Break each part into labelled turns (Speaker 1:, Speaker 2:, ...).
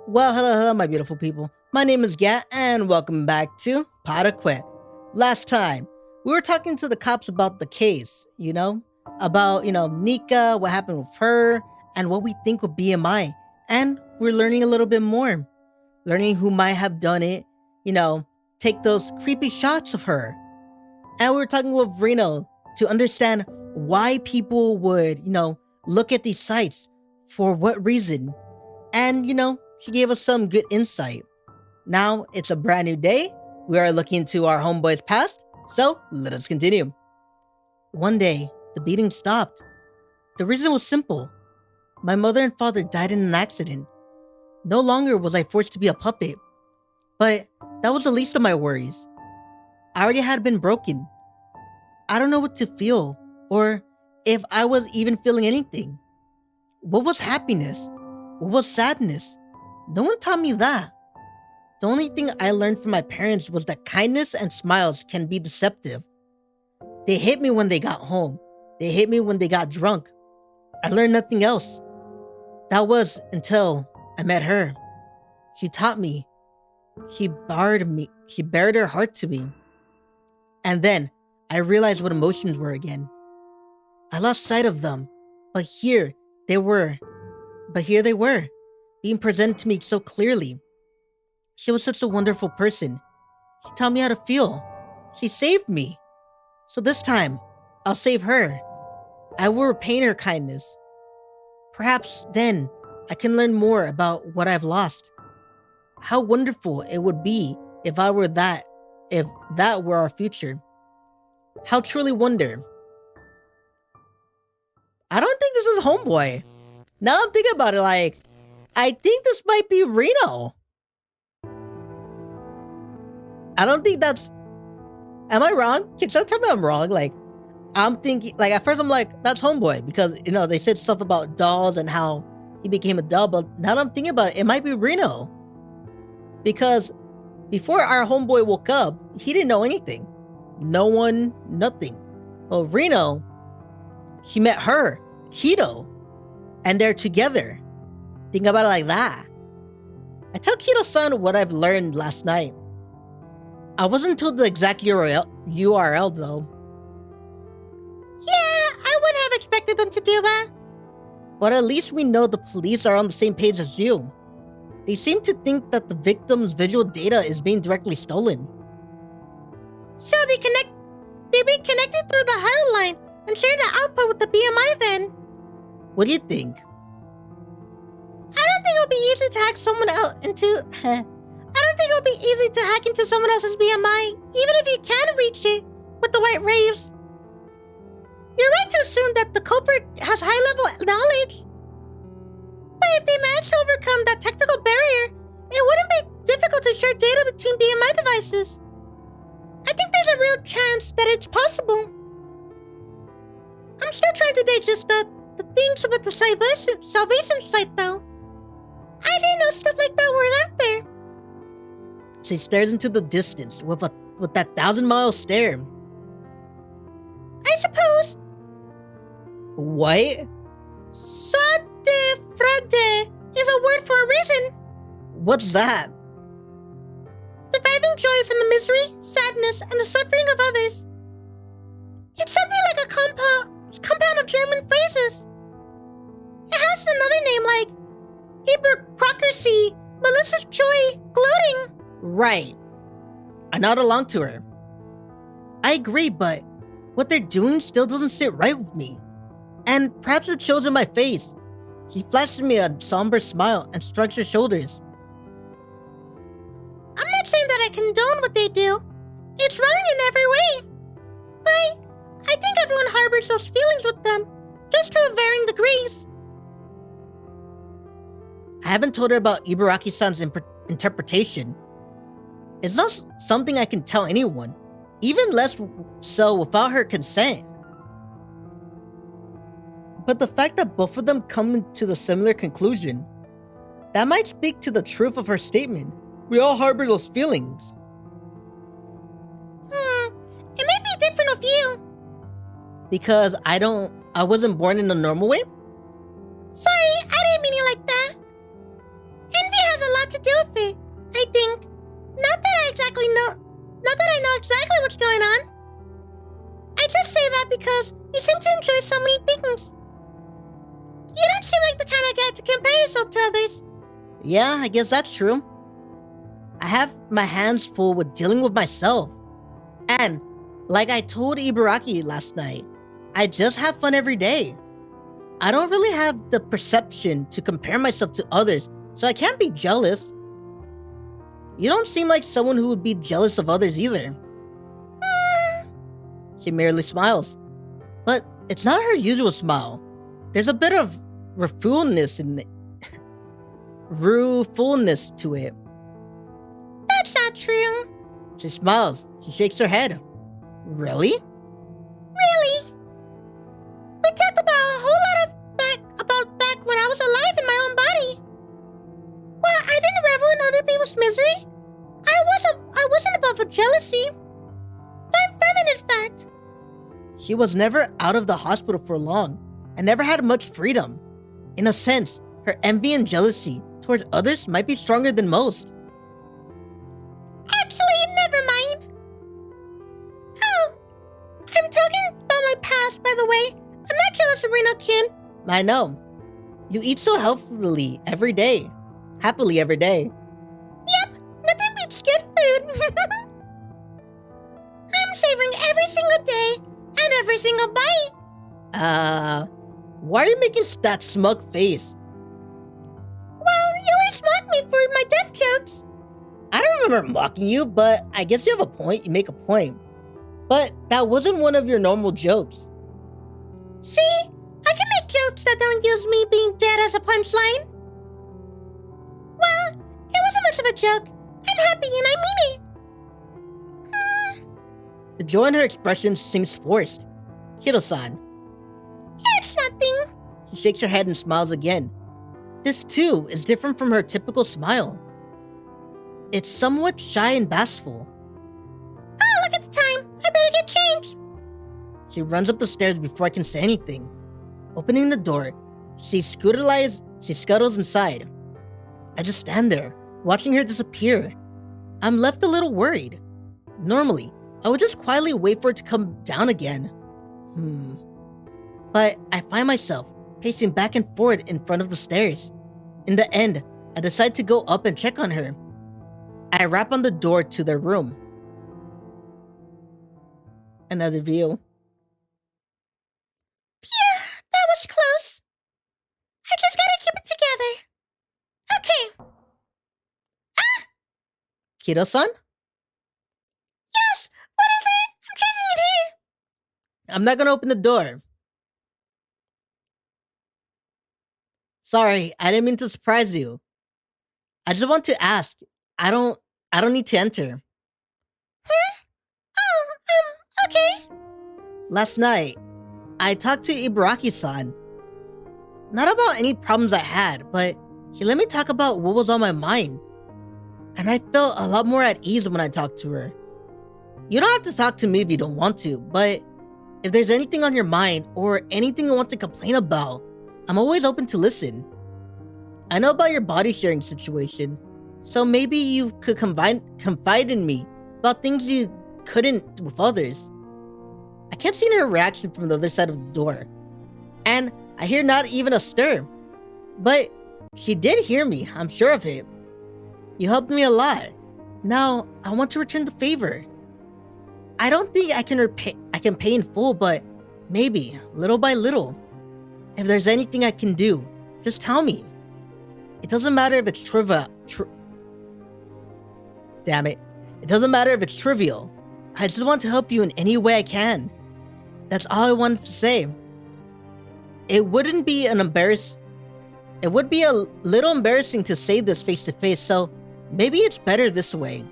Speaker 1: Well, hello, my beautiful people. My name is Gat, and welcome back to Parquet. Last time, we were talking to the cops about the case, about, Nika, what happened with her, and what we think of BMI. And we're learning a little bit more. Learning who might have done it, take those creepy shots of her. And we were talking with Rino to understand why people would, look at these sites, for what reason. And, she gave us some good insight. Now it's a brand new day. We are looking into our homeboy's past, so let us continue. One day, the beating stopped. The reason was simple. My mother and father died in an accident. No longer was I forced to be a puppet. But that was the least of my worries. I already had been broken. I don't know what to feel, or if I was even feeling anything. What was happiness? What was sadness? No one taught me that. The only thing I learned from my parents was that kindness and smiles can be deceptive. They hit me when they got home. They hit me when they got drunk. I learned nothing else. That was until I met her. She taught me. She bared her heart to me. And then I realized what emotions were again. I lost sight of them, but here they were, being presented to me so clearly. She was such a wonderful person. She taught me how to feel. She saved me. So this time, I'll save her. I will repay her kindness. Perhaps then, I can learn more about what I've lost. How wonderful it would be if that were our future. How truly wonder. I don't think this is Homeboy. Now I'm thinking about it, I think this might be Rino. I don't think that's... Am I wrong? Can someone tell me I'm wrong? I'm thinking... at first I'm like, that's Homeboy. Because, they said stuff about dolls and how he became a doll. But now that I'm thinking about it, it might be Rino. Because before our Homeboy woke up, he didn't know anything. No one, nothing. Well, Rino, he met her, Kido. And they're together. Think about it like that. I tell Kido-san what I've learned last night. I wasn't told the exact URL though. Yeah, I wouldn't have expected them to do that. But at least we know the police are on the same page as you. They seem to think that the victim's visual data is being directly stolen. So they be connected through the hotline and share the output with the BMI then. What do you think? I don't think it'll be easy to hack into someone else's BMI, even if you can reach it with the white rays. You're right to assume that the culprit has high-level knowledge. But if they manage to overcome that technical barrier, it wouldn't be difficult to share data between BMI devices. I think there's a real chance that it's possible. I'm still trying to digest the things about the salvation site, though. I didn't know stuff like that were out there. She stares into the distance with that 1,000-mile stare. I suppose. What? Soddifrade is a word for a reason. What's that? Deriving joy from the misery, sadness, and the suffering of others. It's something like a compound of German phrases. It has another name like hypocrisy, malicious joy, gloating. Right. I nod along to her. I agree, but what they're doing still doesn't sit right with me. And perhaps it shows in my face. She flashes me a somber smile and shrugs her shoulders. I'm not saying that I condone what they do. It's wrong in every way. But I think everyone harbors those feelings with them, just to varying degrees. I haven't told her about Ibaraki-san's interpretation. It's not something I can tell anyone, even less so without her consent. But the fact that both of them come to the similar conclusion, that might speak to the truth of her statement. We all harbor those feelings. It may be different with you. Because I wasn't born in a normal way? Sorry, I didn't mean it like that. Envy has a
Speaker 2: to do with it, I think. Not that I know exactly what's going on. I just say that because you seem to enjoy so many things. You don't seem like the kind of guy to compare yourself to others.
Speaker 1: Yeah, I guess that's true. I have my hands full with dealing with myself. And, like I told Ibaraki last night, I just have fun every day. I don't really have the perception to compare myself to others, so I can't be jealous. You don't seem like someone who would be jealous of others either. She merely smiles. But it's not her usual smile. There's a bit of ruefulness to it.
Speaker 2: That's not true.
Speaker 1: She smiles. She shakes her head. Really?
Speaker 2: Really? We talked about a whole lot of back when I was alive in my own body. Well, I didn't revel in other people's misery. I wasn't above a jealousy. Far from it, in fact.
Speaker 1: She was never out of the hospital for long and never had much freedom. In a sense, her envy and jealousy towards others might be stronger than most.
Speaker 2: Actually, never mind. Oh, I'm talking about my past, by the way. I'm not jealous of Rino-kun.
Speaker 1: I know. You eat so healthily every day. Happily every day.
Speaker 2: Yep, nothing beats good food. I'm savoring every single day and every single bite.
Speaker 1: Why are you making that smug face?
Speaker 2: Well, you always mock me for my death jokes.
Speaker 1: I don't remember mocking you, but I guess you have a point. You make a point. But that wasn't one of your normal jokes.
Speaker 2: See? I can make jokes that don't use me being dead as a punchline. Well, it wasn't much of a joke. I'm happy and I mean it.
Speaker 1: The joy in her expression seems forced. Kido-san.
Speaker 2: It's nothing.
Speaker 1: She shakes her head and smiles again. This too is different from her typical smile. It's somewhat shy and bashful.
Speaker 2: Oh, look at the time. I better get changed.
Speaker 1: She runs up the stairs before I can say anything. Opening the door, she scuttles inside. I just stand there, watching her disappear. I'm left a little worried. Normally, I would just quietly wait for it to come down again. But I find myself pacing back and forth in front of the stairs. In the end, I decide to go up and check on her. I rap on the door to their room. Another view.
Speaker 2: Phew, that was close. I just gotta keep it together. Okay.
Speaker 1: Kido-san?
Speaker 2: Yes, what is it? I'm chasing it here.
Speaker 1: I'm not gonna open the door. Sorry, I didn't mean to surprise you. I just want to ask. I don't need to enter.
Speaker 2: Huh? Oh, okay.
Speaker 1: Last night, I talked to Ibaraki-san. Not about any problems I had, but she let me talk about what was on my mind. And I felt a lot more at ease when I talked to her. You don't have to talk to me if you don't want to, but if there's anything on your mind or anything you want to complain about, I'm always open to listen. I know about your body sharing situation, so maybe you could confide in me about things you couldn't with others. I can't see her reaction from the other side of the door, and I hear not even a stir. But she did hear me, I'm sure of it. You helped me a lot. Now, I want to return the favor. I don't think I can pay in full, but maybe, little by little. If there's anything I can do, just tell me. It doesn't matter if it's Damn it. It doesn't matter if it's trivial. I just want to help you in any way I can. That's all I wanted to say. It would be a little embarrassing to say this face to face, so maybe it's better this way.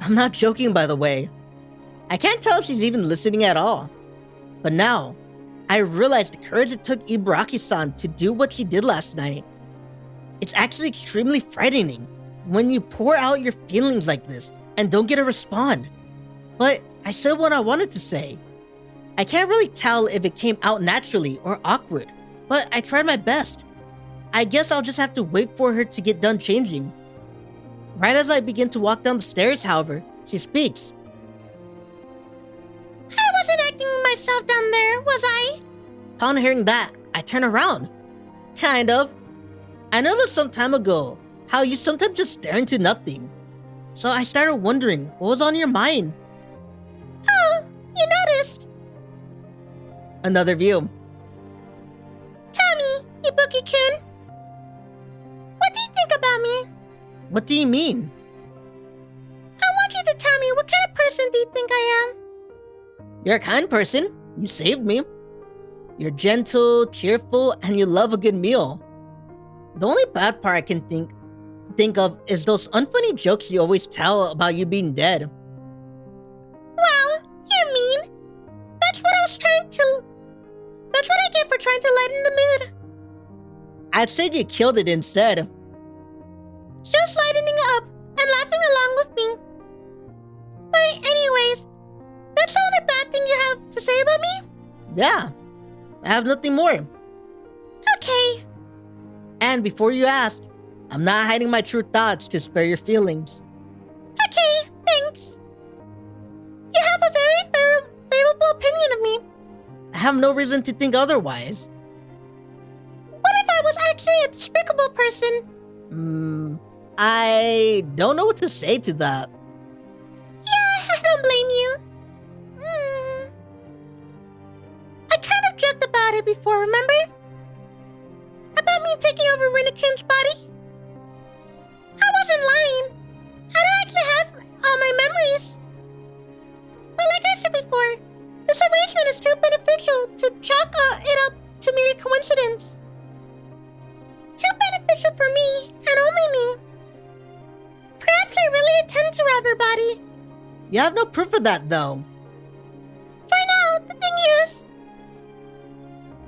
Speaker 1: I'm not joking, by the way. I can't tell if she's even listening at all. But now, I realize the courage it took Ibaraki-san to do what she did last night. It's actually extremely frightening when you pour out your feelings like this and don't get a response. But I said what I wanted to say. I can't really tell if it came out naturally or awkward, but I tried my best. I guess I'll just have to wait for her to get done changing. Right as I begin to walk down the stairs, however, she speaks.
Speaker 2: I wasn't acting myself down there, was I?
Speaker 1: Upon hearing that, I turn around. Kind of. I noticed some time ago how you sometimes just stare into nothing. So I started wondering what was on your mind.
Speaker 2: Oh, you noticed.
Speaker 1: Another view.
Speaker 2: Tell me, Ibaraki-kun. What do you think about me?
Speaker 1: What do you mean?
Speaker 2: I want you to tell me, what kind of person do you think I am?
Speaker 1: You're a kind person. You saved me. You're gentle, cheerful, and you love a good meal. The only bad part I can think of is those unfunny jokes you always tell about you being dead.
Speaker 2: Wow, you're mean. That's what I get for trying to lighten the mood.
Speaker 1: I'd say you killed it instead.
Speaker 2: Just lightening up and laughing along with me. But anyways, that's all the bad thing you have to say about me?
Speaker 1: Yeah, I have nothing more.
Speaker 2: Okay.
Speaker 1: And before you ask, I'm not hiding my true thoughts to spare your feelings.
Speaker 2: Okay, thanks. You have a very favorable opinion of me.
Speaker 1: I have no reason to think otherwise.
Speaker 2: What if I was actually a despicable person?
Speaker 1: I don't know what to say to that.
Speaker 2: Yeah, I don't blame you. I kind of joked about it before, remember? About me taking over Rino-kun's body? I wasn't lying. I don't actually have all my memories. But like I said before, this arrangement is too beneficial to chalk it up to mere coincidence. Too beneficial for me, and only me. Perhaps I really intend to rob her body.
Speaker 1: You have no proof of that, though.
Speaker 2: For now, the thing is,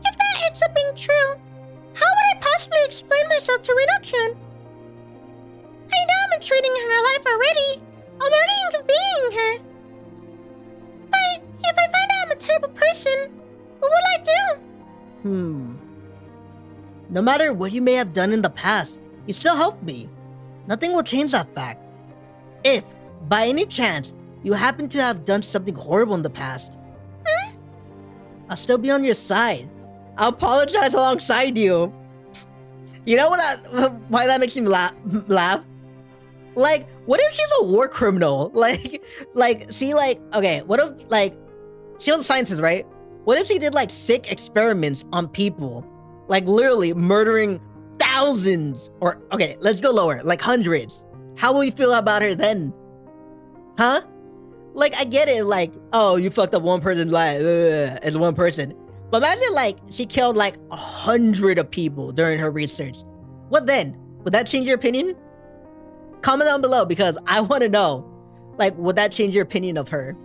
Speaker 2: if that ends up being true, how would I possibly explain myself to Rino-kun? I know I'm intruding in her life already. I'm already inconveniencing her. But if I find out I'm a terrible person, what will I do?
Speaker 1: No matter what you may have done in the past, you still helped me. Nothing will change that fact. If, by any chance, you happen to have done something horrible in the past, I'll still be on your side. I'll apologize alongside you. You know why that makes me laugh? Like, what if she's a war criminal? Okay, what if, she was a scientist, right? What if she did, sick experiments on people? Literally murdering thousands, or, okay, let's go lower, hundreds. How will you feel about her then? Huh? I get it, oh, you fucked up one person's life, as one person. But imagine, she killed, 100 of people during her research. What then? Would that change your opinion? Comment down below, because I want to know, would that change your opinion of her?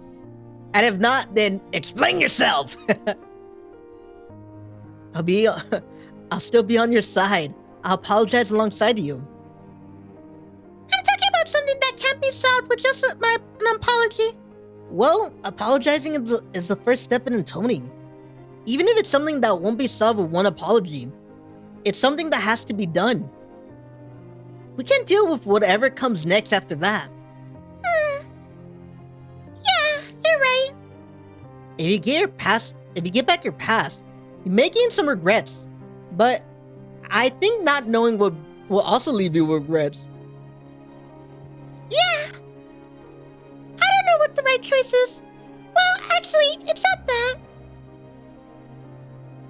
Speaker 1: And if not, then explain yourself! I'll still be on your side. I'll apologize alongside you.
Speaker 2: I'm talking about something that can't be solved with just an apology.
Speaker 1: Well, apologizing is the first step in atoning. Even if it's something that won't be solved with one apology, it's something that has to be done. We can deal with whatever comes next after that.
Speaker 2: Yeah, you're right.
Speaker 1: If you get back your past, you may gain some regrets. But I think not knowing will also leave you with regrets.
Speaker 2: Yeah. I don't know what the right choice is. Well, actually, it's not that.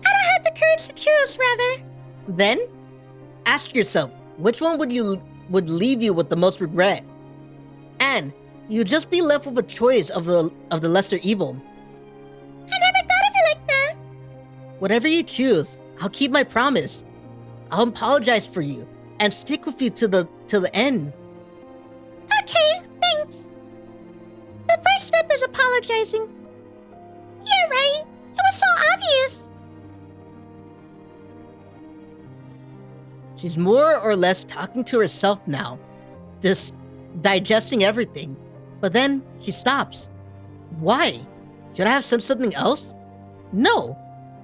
Speaker 2: I don't have the courage to choose, rather.
Speaker 1: Then, ask yourself, which one would leave you with the most regret? And you'd just be left with a choice of the lesser evil.
Speaker 2: I never thought of it like that.
Speaker 1: Whatever you choose, I'll keep my promise. I'll apologize for you and stick with you till the end.
Speaker 2: Okay, thanks. The first step is apologizing. You're right. It was so obvious.
Speaker 1: She's more or less talking to herself now, just digesting everything. But then she stops. Why? Should I have said something else? No.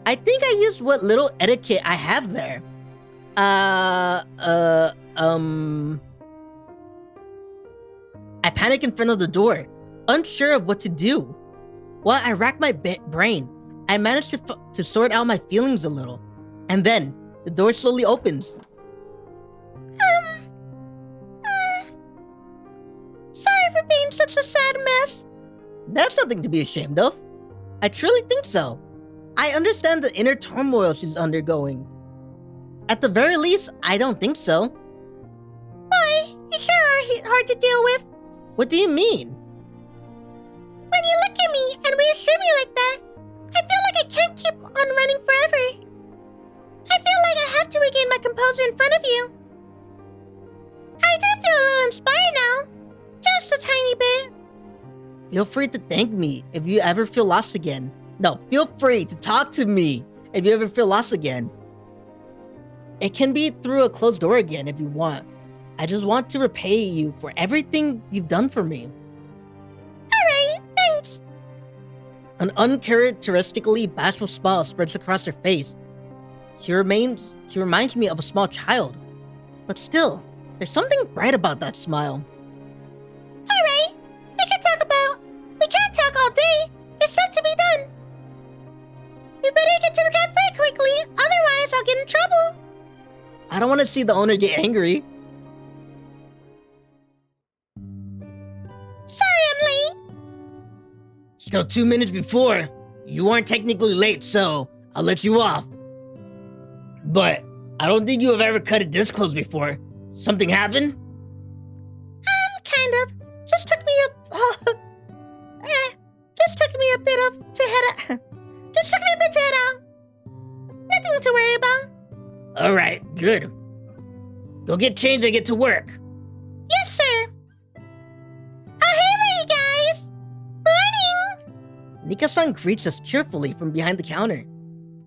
Speaker 1: I think I used what little etiquette I have there. I panic in front of the door, unsure of what to do. While I rack my brain, I manage to sort out my feelings a little. And then, the door slowly opens.
Speaker 2: Sorry for being such a sad mess.
Speaker 1: That's nothing to be ashamed of. I truly think so. I understand the inner turmoil she's undergoing. At the very least, I don't think so.
Speaker 2: Why? You sure are hard to deal with.
Speaker 1: What do you mean?
Speaker 2: When you look at me and reassure me like that, I feel like I can't keep on running forever. I feel like I have to regain my composure in front of you. I do feel a little inspired now. Just a tiny bit.
Speaker 1: Feel free to thank me if you ever feel lost again. No, feel free to talk to me if you ever feel lost again. It can be through a closed door again if you want. I just want to repay you for everything you've done for me.
Speaker 2: Alright, thanks.
Speaker 1: An uncharacteristically bashful smile spreads across her face. She reminds me of a small child. But still, there's something bright about that smile.
Speaker 2: Alright, we can't talk all day. There's stuff to be done. You better get to the cafe quickly, otherwise I'll get in trouble.
Speaker 1: I don't want to see the owner get angry.
Speaker 2: Sorry I'm late.
Speaker 1: Still 2 minutes before. You aren't technically late, so I'll let you off. But I don't think you have ever cut it this close before. Something happened?
Speaker 2: Kind of. Just took me a bit to head out. Nothing to worry about.
Speaker 1: Alright, good. Go get changed and get to work.
Speaker 2: Yes, sir. Oh, hey there, you guys. Morning.
Speaker 1: Nika-san greets us cheerfully from behind the counter.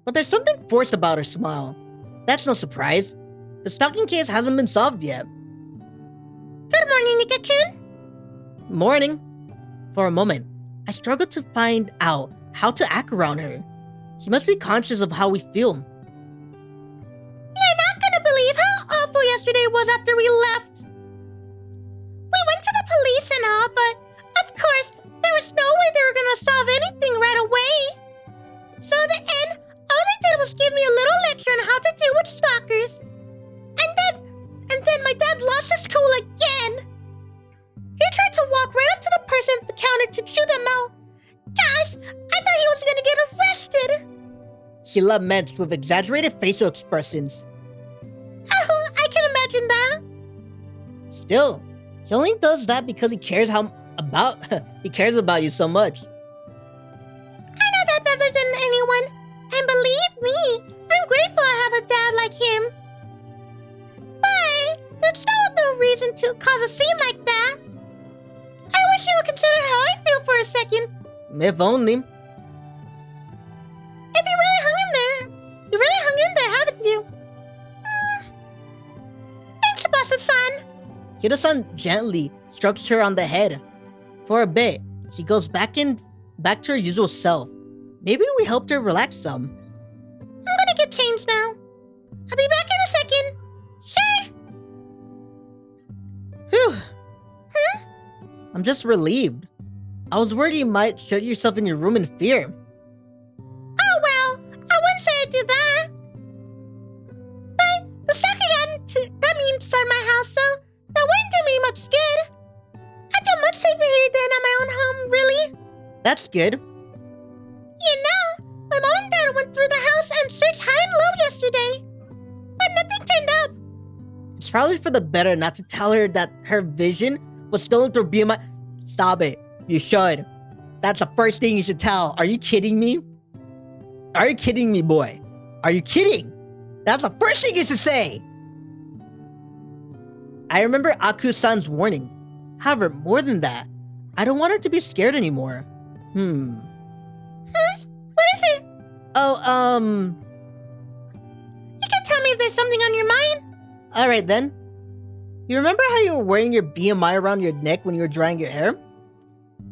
Speaker 1: But there's something forced about her smile. That's no surprise. The stalking case hasn't been solved yet.
Speaker 2: Good morning, Nika-kun.
Speaker 1: Morning. For a moment, I struggled to find out how to act around her. She must be conscious of how we feel.
Speaker 2: You're not gonna believe how awful yesterday was after we left. We went to the police and all, but of course, there was no way they were gonna solve anything right away. So in the end, all they did was give me a little lecture on how to deal with stalkers. And then my dad lost his cool again. He tried to walk right up to the person at the counter to chew them out. Gosh, I thought he was gonna get arrested.
Speaker 1: She laments with exaggerated facial expressions.
Speaker 2: Oh, I can imagine that.
Speaker 1: Still, he only does that because he cares about you so much.
Speaker 2: I know that better than anyone. And believe me, I'm grateful I have a dad like him. But that's no reason to cause a scene like that. I wish you would consider how I feel for a second.
Speaker 1: If only.
Speaker 2: If you really hung in there, haven't you? Thanks, Tsubasa-san.
Speaker 1: Kido-san gently strokes her on the head. For a bit, she goes back to her usual self. Maybe we helped her relax some.
Speaker 2: I'm gonna get changed now. I'll be back in a second. Sure.
Speaker 1: Whew. I'm just relieved. I was worried you might shut yourself in your room in fear.
Speaker 2: Oh well, I wouldn't say I'd do that. But the stalker got me inside my house, so that wouldn't do me much good. I feel much safer here than at my own home, really.
Speaker 1: That's good.
Speaker 2: You know, my mom and dad went through the house and searched high and low yesterday, but nothing turned up.
Speaker 1: It's probably for the better not to tell her that her vision was stolen through BMI. Stop it. You should. That's the first thing you should tell. Are you kidding me? Are you kidding me, boy? Are you kidding? That's the first thing you should say. I remember Aku-san's warning. However, more than that, I don't want her to be scared anymore.
Speaker 2: What is it?
Speaker 1: Oh,
Speaker 2: You can tell me if there's something on your mind.
Speaker 1: alright then. You remember how you were wearing your BMI around your neck when you were drying your hair?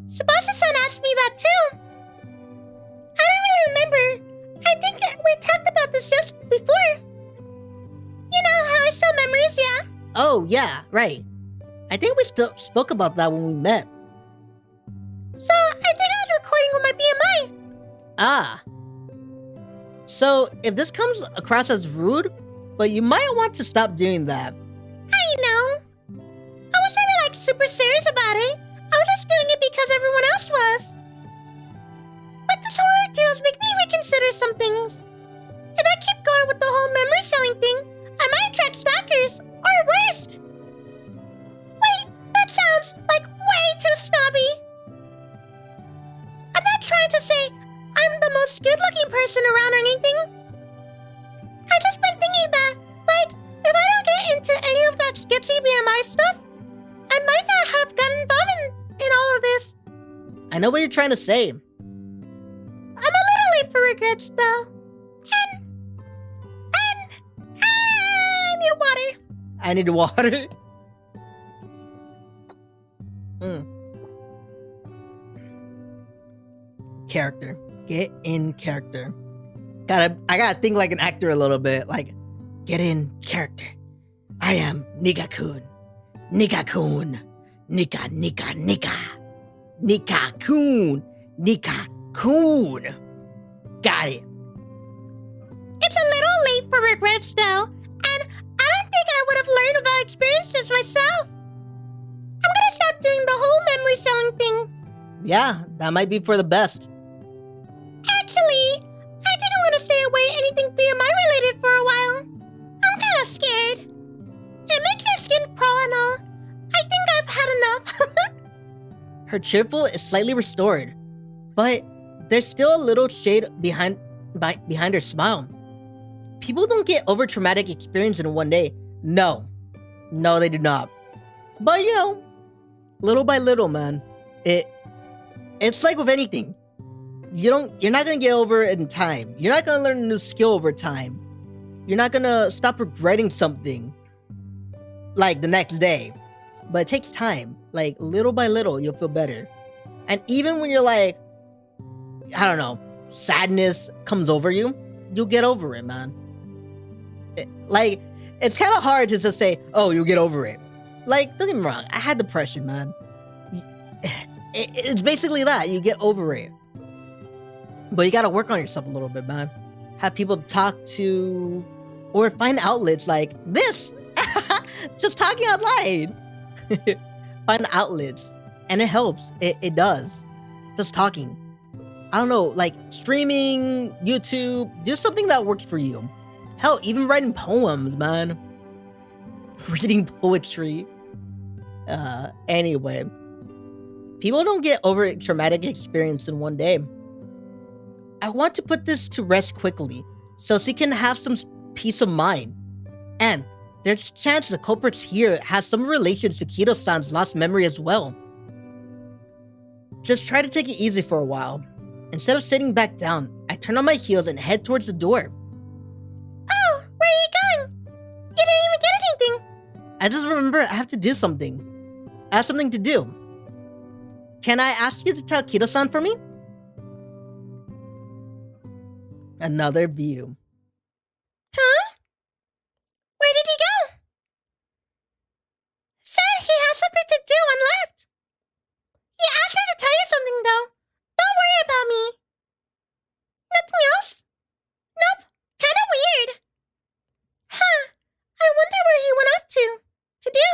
Speaker 2: Tsubasa-san asked me that too. I don't really remember. I think we talked about this just before. You know how I sell memories, yeah?
Speaker 1: Oh, yeah, right. I think we still spoke about that when we met.
Speaker 2: So, I think I was recording with my BMI.
Speaker 1: Ah. So, if this comes across as rude, but you might want to stop doing that.
Speaker 2: I know. I wasn't even like super serious about it. I was just doing it because everyone else was. But this horror tales make me reconsider some things. If I keep going with the whole memory selling thing, I might attract stalkers, or worse. Wait, that sounds like way too snobby. I'm not trying to say I'm the most good-looking person around or anything. I've just been thinking that, like, if I don't get into any of that sketchy BMI stuff, I might not have gotten involved in all of this.
Speaker 1: I know what you're trying to say.
Speaker 2: I'm a little late for regrets, though. And I need water.
Speaker 1: I need water. Character. Get in character. I gotta think like an actor a little bit. Like, get in character. I am Nika-kun. Nika-kun. Nika. Nika-kun. Nika-kun. Got it.
Speaker 2: It's a little late for regrets, though, and I don't think I would have learned about experiences myself. I'm gonna stop doing the whole memory selling thing.
Speaker 1: Yeah, that might be for the best.
Speaker 2: Actually, I think I'm gonna stay away anything BMI related for a while. I'm kinda scared. It makes my skin crawl and all. I think I've had enough.
Speaker 1: Her cheerful is slightly restored, but there's still a little shade behind her smile. People don't get over traumatic experience in one day. No, they do not. But you know, little by little, man. It's like with anything. You're not gonna get over it in time. You're not gonna learn a new skill over time. You're not gonna stop regretting something like the next day. But it takes time. Like little by little, you'll feel better. And even when you're like, I don't know, sadness comes over you, you'll get over it, man. It's kind of hard to just say, oh, you'll get over it. Like, don't get me wrong, I had depression, man. It's basically that, you get over it. But you gotta work on yourself a little bit, man. Have people to talk to, or find outlets like this. Just talking online. Find outlets, and it helps. It does. Just talking. I don't know, like streaming, YouTube, do something that works for you. Hell, even writing poems, man. Reading poetry. Anyway. People don't get over a traumatic experience in one day. I want to put this to rest quickly, so she can have some peace of mind. And there's a chance the culprits here has some relations to Kido-san's lost memory as well. Just try to take it easy for a while. Instead of sitting back down, I turn on my heels and head towards the door.
Speaker 2: Oh, where are you going? You didn't even get anything.
Speaker 1: I just remember I have to do something. I have something to do. Can I ask you to tell Kido-san for me? Another view.
Speaker 2: Huh? Where did he go? Said he has something to do and left. He asked me to tell you something, though. Don't worry about me. Nothing else? Nope. Kinda weird. Huh. I wonder where he went off to do.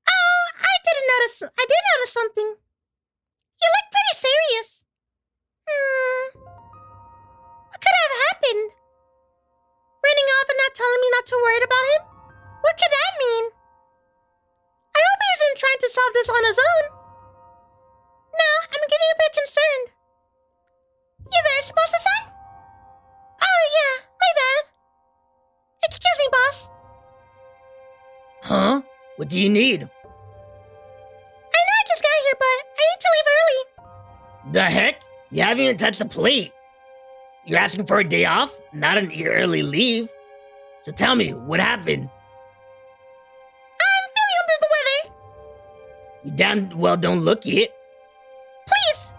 Speaker 2: Oh, I did notice something. You look pretty serious. What could have happened? Running off and not telling me not to worry about him? What could that mean? I hope he isn't trying to solve this on his own. Now, I'm getting a bit concerned. You there, Tsubasa-san? Oh, yeah, my bad. Excuse me, boss.
Speaker 1: Huh? What do you need?
Speaker 2: I know I just got here, but I need to leave early.
Speaker 1: The heck? You haven't even touched the plate. You're asking for a day off, not an early leave. So tell me, what happened?
Speaker 2: I'm feeling under the weather.
Speaker 1: You damn well don't look it.
Speaker 2: Please.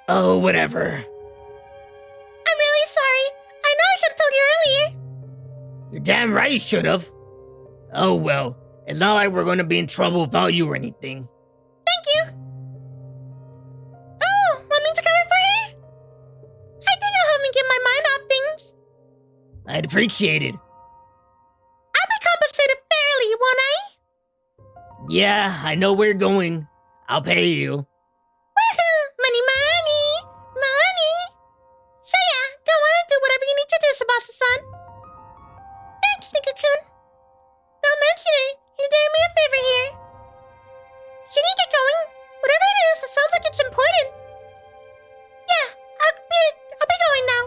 Speaker 1: Oh, whatever.
Speaker 2: I'm really sorry. I know I should have told you earlier.
Speaker 1: You're damn right you should have. Oh well, it's not like we're gonna be in trouble without you or anything.
Speaker 2: Thank you. Oh, want me to cover for her? I think I'll help me get my mind off things.
Speaker 1: I'd appreciate it.
Speaker 2: I'll be compensated fairly, won't I?
Speaker 1: Yeah, I know where you're going. I'll pay you.
Speaker 2: Woohoo! Money, money, money. So yeah, go on and do whatever you need to do, Tsubasa-san. Thanks, Neko-kun. Don't mention it. You're doing me a favor here. Should you get going? Whatever it is, it sounds like it's important. Yeah, I'll be going now.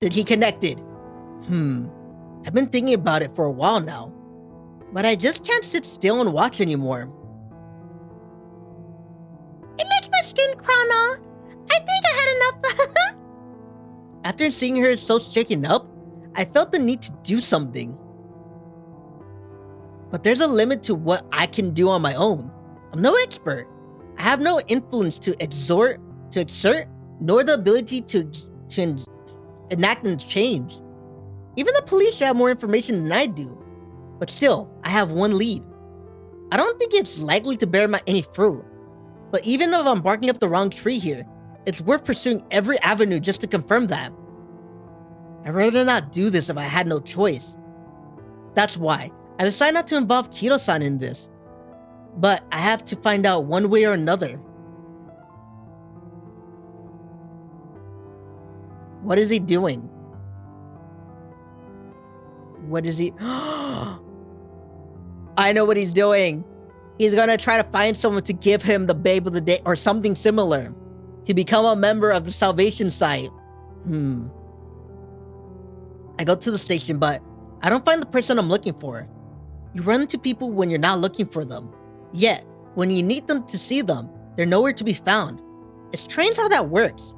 Speaker 1: Did he connect it? I've been thinking about it for a while now. But I just can't sit still and watch anymore.
Speaker 2: It makes my skin crawl now. I think I had enough.
Speaker 1: After seeing her so shaken up, I felt the need to do something. But there's a limit to what I can do on my own. I'm no expert. I have no influence to exert, nor the ability to enact and change. Even the police should have more information than I do. But still, I have one lead. I don't think it's likely to bear any fruit. But even if I'm barking up the wrong tree here, it's worth pursuing every avenue just to confirm that. I'd rather not do this if I had no choice. That's why I decided not to involve Kido-san in this. But I have to find out one way or another. What is he doing? What is he? I know what he's doing. He's gonna try to find someone to give him the babe of the day or something similar. To become a member of the Salvation site. I go to the station, but I don't find the person I'm looking for. You run into people when you're not looking for them. Yet, when you need them to see them, they're nowhere to be found. It's strange how that works.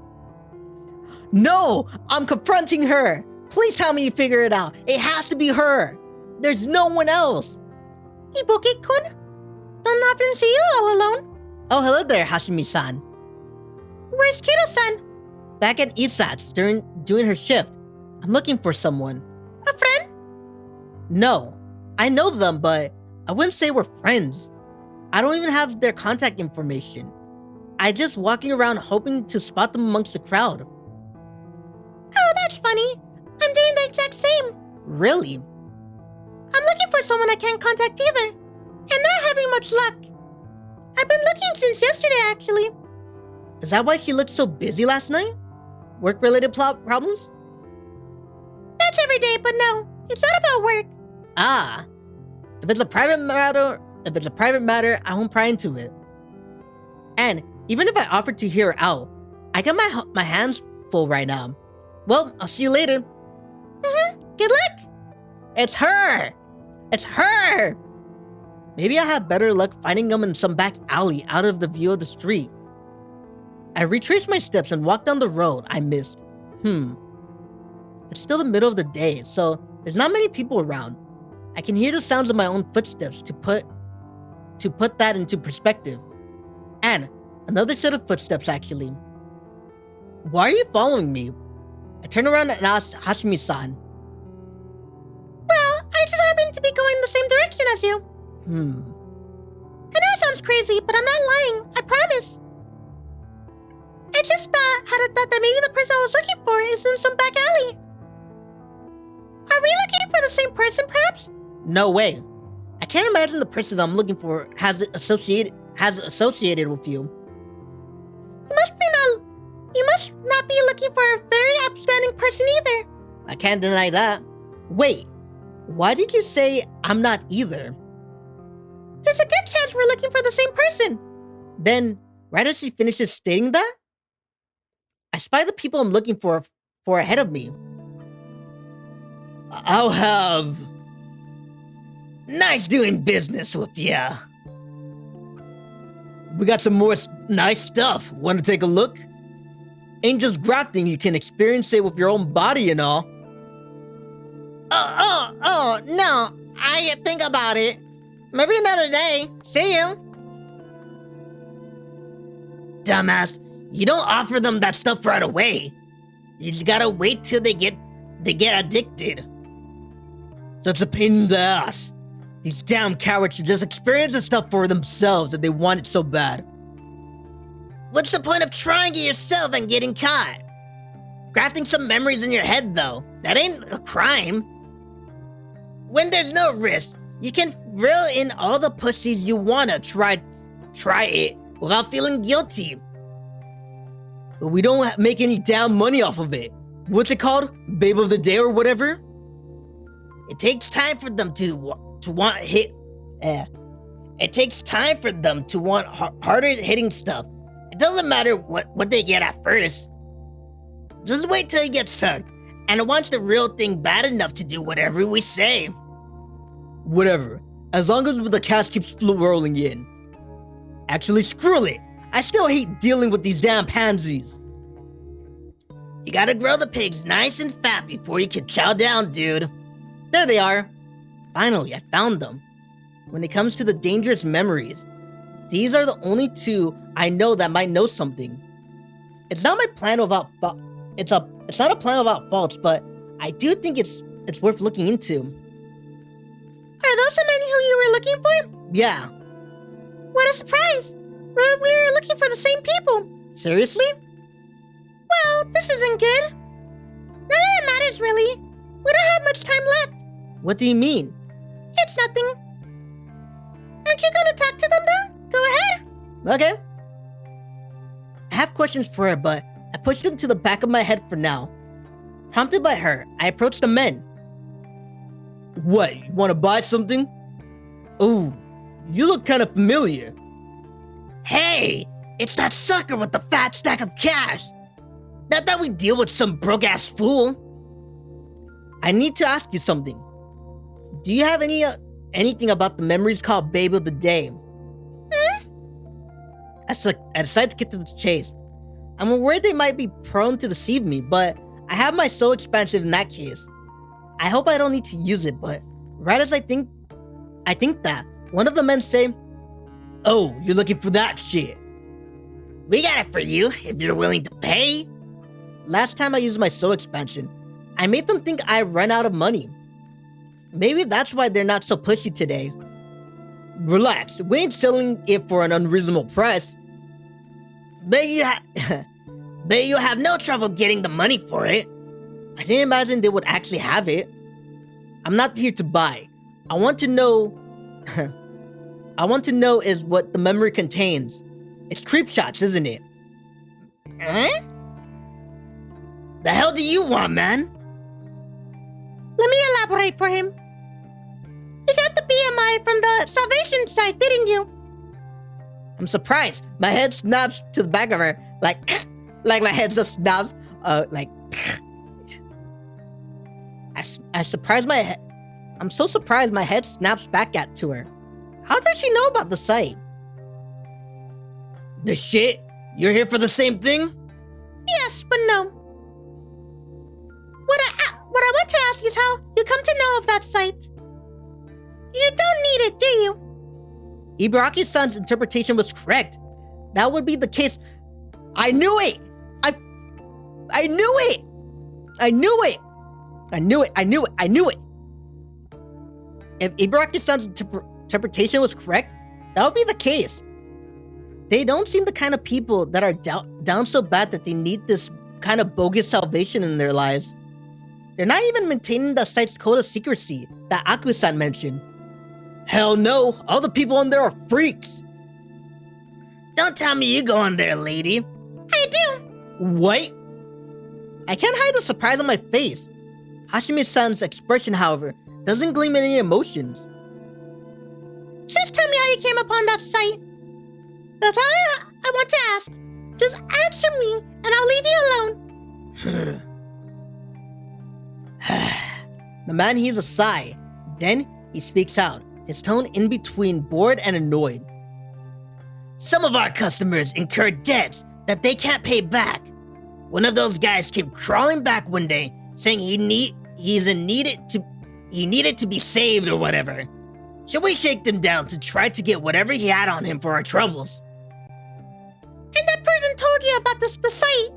Speaker 1: No! I'm confronting her! Please tell me you figure it out. It has to be her. There's no one else.
Speaker 2: Ibuki-kun? Don't often see you all alone.
Speaker 1: Oh, hello there, Hashimi-san.
Speaker 2: Where's Kido-san?
Speaker 1: Back at Isat's doing her shift. I'm looking for someone.
Speaker 2: A friend?
Speaker 1: No. I know them, but I wouldn't say we're friends. I don't even have their contact information. I just walking around hoping to spot them amongst the crowd.
Speaker 2: Oh, that's funny. I'm doing the exact same.
Speaker 1: Really?
Speaker 2: I'm looking for someone I can't contact either, and not having much luck. I've been looking since yesterday, actually.
Speaker 1: Is that why she looked so busy last night? Work-related problems?
Speaker 2: That's every day, but no, it's not about work.
Speaker 1: Ah. If it's a private matter, I won't pry into it. And even if I offered to hear her out, I got my hands full right now. Well, I'll see you later.
Speaker 2: Good luck.
Speaker 1: It's her! It's her! Maybe I have better luck finding them in some back alley out of the view of the street. I retraced my steps and walked down the road I missed. It's still the middle of the day, so there's not many people around. I can hear the sounds of my own footsteps to put that into perspective. And another set of footsteps, actually. Why are you following me? I turned around and asked Hashimi-san.
Speaker 2: Well, I just happen to be going the same direction as you. I know it sounds crazy, but I'm not lying. I promise. I just had a thought that maybe the person I was looking for is in some back alley. Are we looking for the same person, perhaps?
Speaker 1: No way. I can't imagine the person that I'm looking for has associated with you.
Speaker 2: You must not be looking for a very upstanding person either.
Speaker 1: I can't deny that. Wait, why did you say I'm not either?
Speaker 2: There's a good chance we're looking for the same person.
Speaker 1: Then, right as she finishes stating that, I spy the people I'm looking for ahead of me. I'll have nice doing business with ya. We got some more nice stuff. Want to take a look? Ain't just grafting, you can experience it with your own body and all.
Speaker 2: No. I think about it. Maybe another day. See you.
Speaker 1: Dumbass, you don't offer them that stuff right away. You just gotta wait till they get addicted. So it's a pain in the ass. These damn cowards should just experience the stuff for themselves if they want it so bad. What's the point of trying it yourself and getting caught? Crafting some memories in your head, though, that ain't a crime. When there's no risk, you can reel in all the pussies you wanna try it without feeling guilty. But we don't make any damn money off of it. What's it called? Babe of the day or whatever? It takes time for them to want It takes time for them to want harder hitting stuff. It doesn't matter what they get at first. Just wait till he gets sucked, and it wants the real thing bad enough to do whatever we say. Whatever, as long as the cash keeps rolling in. Actually, screw it. I still hate dealing with these damn pansies. You gotta grill the pigs nice and fat before you can chow down, dude. There they are. Finally, I found them. When it comes to the dangerous memories, these are the only two I know that might know something. It's not my plan without it's not a plan without faults, but I do think it's worth looking into.
Speaker 2: Are those the men who you were looking for?
Speaker 1: Yeah.
Speaker 2: What a surprise! We're looking for the same people.
Speaker 1: Seriously?
Speaker 2: Well, this isn't good. None of that matters, really. We don't have much time left.
Speaker 1: What do you mean?
Speaker 2: It's nothing. Aren't you gonna talk to them, though? Go ahead.
Speaker 1: Okay. I have questions for her, but I pushed them to the back of my head for now. Prompted by her, I approached the men. What, you want to buy something? Oh, you look kind of familiar. Hey, it's that sucker with the fat stack of cash. Not that we deal with some broke-ass fool. I need to ask you something. Do you have anything about the memories called Babe of the Day? I decided to get to the chase. I'm worried they might be prone to deceive me, but I have my soul expansive in that case. I hope I don't need to use it, but right as I think that, one of the men say, "Oh, you're looking for that shit. We got it for you, if you're willing to pay." Last time I used my soul expansion, I made them think I ran out of money. Maybe that's why they're not so pushy today. Relax, we ain't selling it for an unreasonable price. Bet you have no trouble getting the money for it. I didn't imagine they would actually have it. I'm not here to buy. I want to know is what the memory contains. It's creep shots, isn't it?
Speaker 2: Huh?
Speaker 1: The hell do you want, man?
Speaker 2: Let me elaborate for him. You got the BMI from the Salvation site, didn't you?
Speaker 1: I'm surprised. My head snaps to the back of her, like my head just snaps, like. I surprised my head. I'm so surprised my head snaps back to her. How does she know about the site? The shit? You're here for the same thing?
Speaker 2: Yes, but no. What I want to ask is how you come to know of that site. You don't need it, do you?
Speaker 1: Ibaraki's interpretation was correct. That would be the case. I knew it! I knew it! I knew it! I knew it! I knew it! I knew it! If Ibaraki's interpretation was correct, that would be the case. They don't seem the kind of people that are down so bad that they need this kind of bogus salvation in their lives. They're not even maintaining the site's code of secrecy that Aku-san mentioned. Hell no, all the people on there are freaks. Don't tell me you go on there, lady.
Speaker 2: I do.
Speaker 1: What? I can't hide the surprise on my face. Hashime-san's expression, however, doesn't gleam any emotions.
Speaker 2: Just tell me how you came upon that site. That's all I want to ask. Just answer me, and I'll leave you alone.
Speaker 1: The man heaves a sigh. Then he speaks out, his tone in between bored and annoyed. Some of our customers incur debts that they can't pay back. One of those guys came crawling back one day, saying he needed to be saved or whatever. Should we shake them down to try to get whatever he had on him for our troubles?
Speaker 2: And that person told you about the site.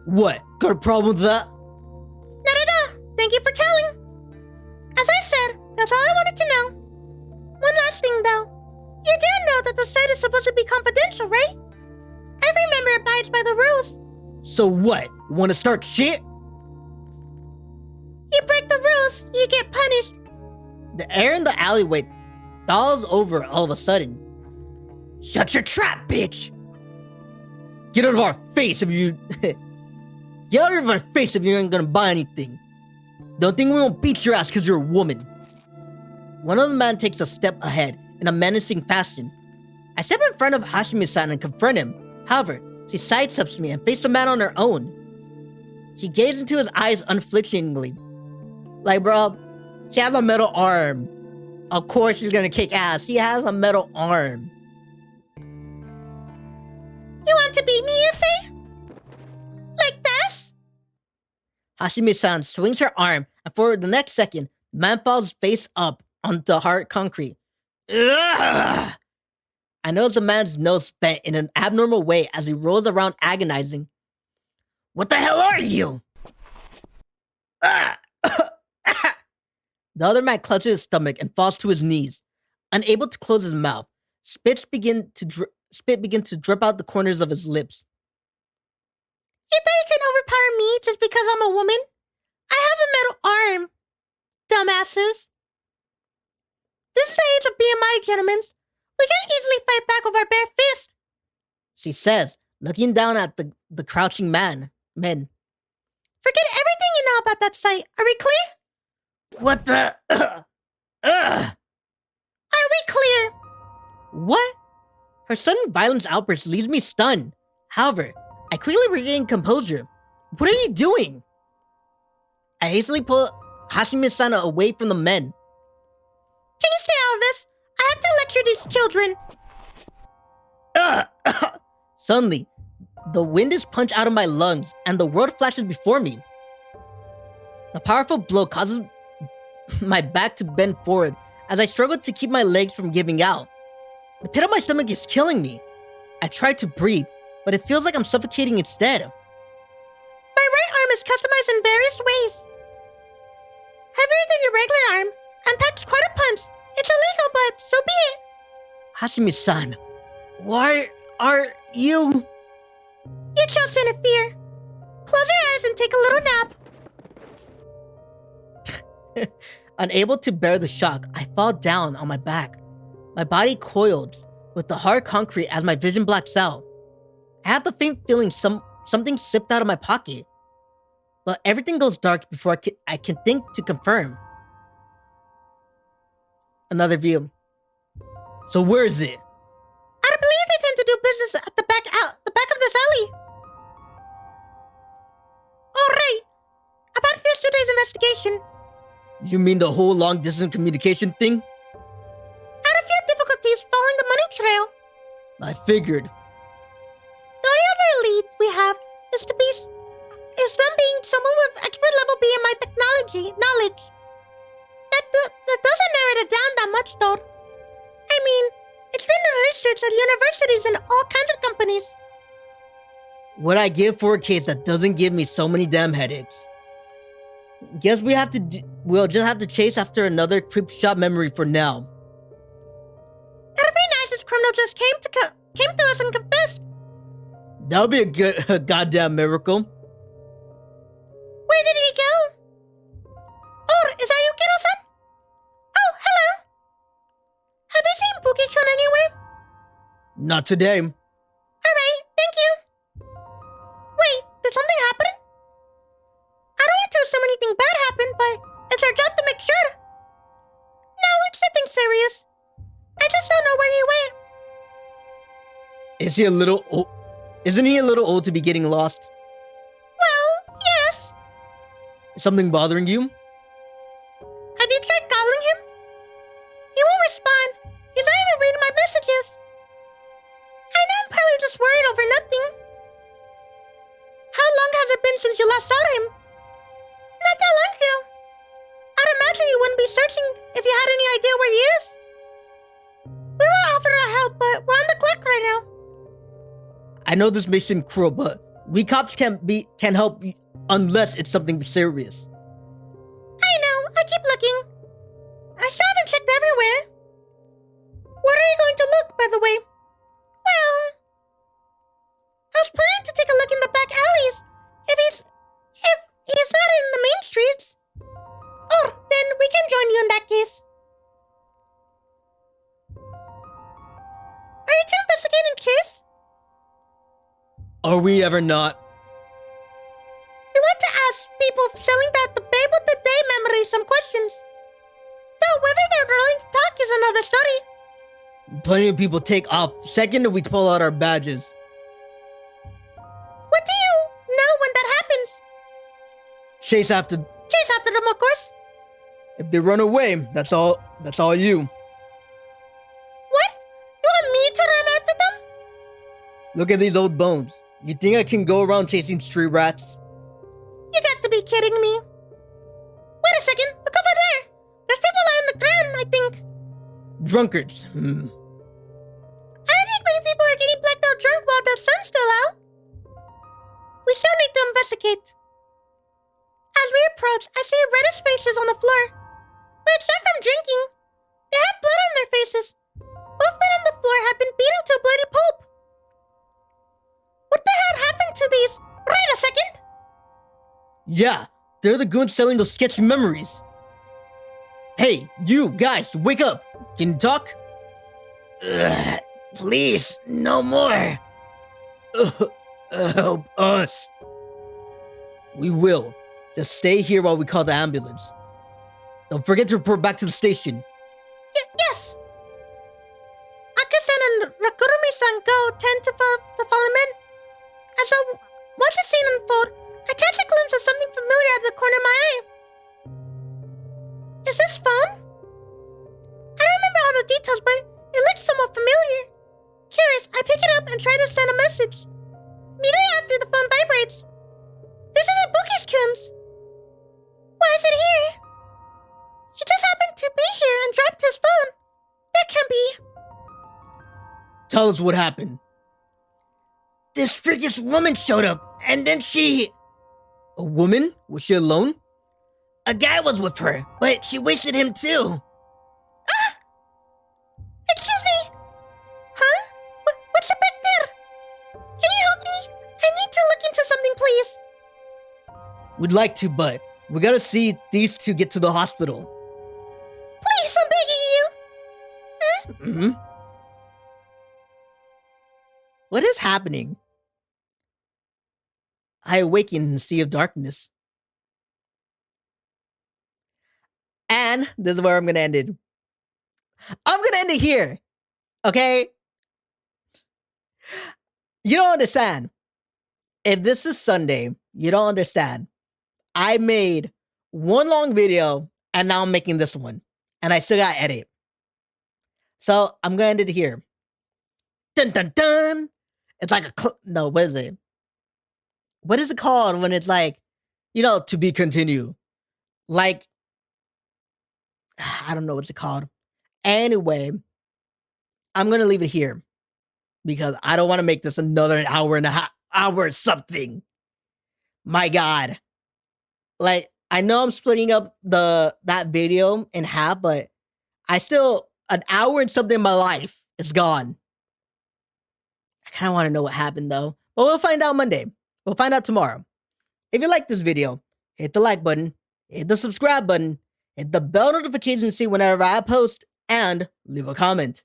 Speaker 1: What? Got a problem with that?
Speaker 2: Not at all. Thank you for telling.
Speaker 1: So what? You want to start shit?
Speaker 2: You break the rules, you get punished.
Speaker 1: The air in the alleyway thaws over all of a sudden. Shut your trap, bitch! Get out of our face if you... Get out of our face if you ain't gonna buy anything. Don't think we won't beat your ass because you're a woman. One of the men takes a step ahead in a menacing fashion. I step in front of Hashimi-san and confront him. However, she sidesteps me and faces the man on her own. She gazes into his eyes unflinchingly. Like, bro, she has a metal arm. Of course she's gonna kick ass. She has a metal arm.
Speaker 2: You want to beat me, you say? Like this?
Speaker 1: Hashimi-san swings her arm, and for the next second, the man falls face up onto hard concrete. Ugh! I notice the man's nose bent in an abnormal way as he rolls around agonizing. What the hell are you? The other man clutches his stomach and falls to his knees. Unable to close his mouth, spit begins to drip out the corners of his lips.
Speaker 2: You think you can overpower me just because I'm a woman? I have a metal arm. Dumbasses. This is the age of BMI, gentlemen. We can easily fight back with our bare fist.
Speaker 1: She says, looking down at the crouching men.
Speaker 2: Forget everything you know about that site. Are we clear?
Speaker 1: What the?
Speaker 2: Are we clear?
Speaker 1: What? Her sudden violence outburst leaves me stunned. However, I quickly regain composure. What are you doing? I hastily pull Hashimi-san away from the men.
Speaker 2: Can you stay out of this? I have to lecture these children.
Speaker 1: Suddenly, the wind is punched out of my lungs and the world flashes before me. The powerful blow causes my back to bend forward as I struggle to keep my legs from giving out. The pit of my stomach is killing me. I try to breathe, but it feels like I'm suffocating instead.
Speaker 2: My right arm is customized in various ways. Heavier than your regular arm and packed quite a punch. It's illegal, but so be it.
Speaker 1: Hashimi-san, why are you...
Speaker 2: You chose to interfere. Close your eyes and take a little nap.
Speaker 1: Unable to bear the shock, I fall down on my back. My body coils with the hard concrete as my vision blacks out. I have the faint feeling something slipped out of my pocket. But everything goes dark before I can think to confirm. Another view. So where is it?
Speaker 2: I believe they tend to do business at the back of this alley. Alright. About yesterday's investigation.
Speaker 1: You mean the whole long-distance communication thing?
Speaker 2: Had a few difficulties following the money trail.
Speaker 1: I figured.
Speaker 2: The only other lead we have is them being someone with expert level BMI knowledge. That doesn't narrow it down that much though. I mean, it's been researched at universities and all kinds of companies.
Speaker 1: What I give for a case that doesn't give me so many damn headaches. Guess we'll just have to chase after another creep shop memory for now.
Speaker 2: That'd be nice if criminal just came to us and confessed.
Speaker 1: That would be a goddamn miracle.
Speaker 2: Where did he go? Oh, is that you, Kido-san? Oh, hello. Have you seen Buki-kun anywhere?
Speaker 1: Not today.
Speaker 2: Alright, thank you. Wait, did something happen? I don't want to assume anything bad happened, but it's our job to make sure. No, it's nothing serious. I just don't know where he went.
Speaker 1: Isn't he a little old to be getting lost?
Speaker 2: Well, yes.
Speaker 1: Is something bothering you?
Speaker 2: Have you tried calling him? He won't respond. He's not even reading my messages. I know I'm probably just worried over nothing. How long has it been since you last saw him? Not that long ago. I'd imagine you wouldn't be searching if you had any idea where he is. We were offered our help, but we're on the clock right now.
Speaker 1: I know this may seem cruel, but we cops can't help unless it's something serious.
Speaker 2: I know, I keep looking. I still haven't checked everywhere. Where are you going to look, by the way? Well, I was planning to take a look in the back alleys, can join you in that case. Are you two investigating case?
Speaker 1: Are we ever not?
Speaker 2: We want to ask people selling the Babe of the Day memory some questions. Though whether they're willing to talk is another story.
Speaker 1: Plenty of people take off second we pull out our badges.
Speaker 2: What do you know when that happens?
Speaker 1: Chase after
Speaker 2: them, of course.
Speaker 1: If they run away, that's all you.
Speaker 2: What? You want me to run after them?
Speaker 1: Look at these old bones. You think I can go around chasing street rats?
Speaker 2: You got to be kidding me. Wait a second, look over there. There's people on the ground, I think.
Speaker 1: Drunkards.
Speaker 2: I don't think many people are getting blacked out drunk while the sun's still out. We still need to investigate. As we approach, I see reddish faces on the floor. But it's not from drinking. They have blood on their faces. Both men on the floor have been beaten to a bloody pulp. What the hell happened to these? Wait a second.
Speaker 1: Yeah, they're the goons selling those sketchy memories. Hey, you guys, wake up. Can you talk? Please, no more. Help us. We will. Just stay here while we call the ambulance. Don't forget to report back to the station.
Speaker 2: Yes. Aka-san and Rakurumi-san go tend to follow him in. And so, once the scene unfolds, I catch a glimpse of something familiar out of the corner of my eye. Is this phone? I don't remember all the details, but it looks somewhat familiar. Curious, I pick it up and try to send a message. Immediately after, the phone vibrates. This is Ibuki's-kun's. Why is it here? He just happened to be here and dropped his phone. That can't be.
Speaker 1: Tell us what happened. This freakish woman showed up, and then she... A woman? Was she alone? A guy was with her, but she wasted him too.
Speaker 2: Ah! Excuse me! Huh? What's up back there? Can you help me? I need to look into something, please.
Speaker 1: We'd like to, but we gotta see these two get to the hospital.
Speaker 2: Please, I'm begging you.
Speaker 1: Mm-hmm. What is happening? I awaken in the sea of darkness. And this is where I'm gonna end it. I'm gonna end it here. Okay? You don't understand. If this is Sunday, you don't understand. I made one long video and now I'm making this one. And I still gotta edit. So I'm gonna end it here. Dun dun dun! It's like a no, what is it? What is it called when it's like, to be continued? Like, I don't know what's it called. Anyway, I'm gonna leave it here because I don't want to make this another hour and a half, hour something. My God, like I know I'm splitting up that video in half, but I still an hour and something in my life is gone. I kind of want to know what happened though, but we'll find out Monday. We'll find out tomorrow. If you like this video, hit the like button, hit the subscribe button, hit the bell notification to see whenever I post, and leave a comment.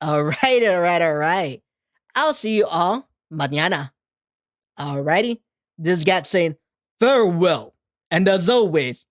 Speaker 1: Alright. I'll see you all mañana. Alrighty. This is Gat saying farewell. And as always,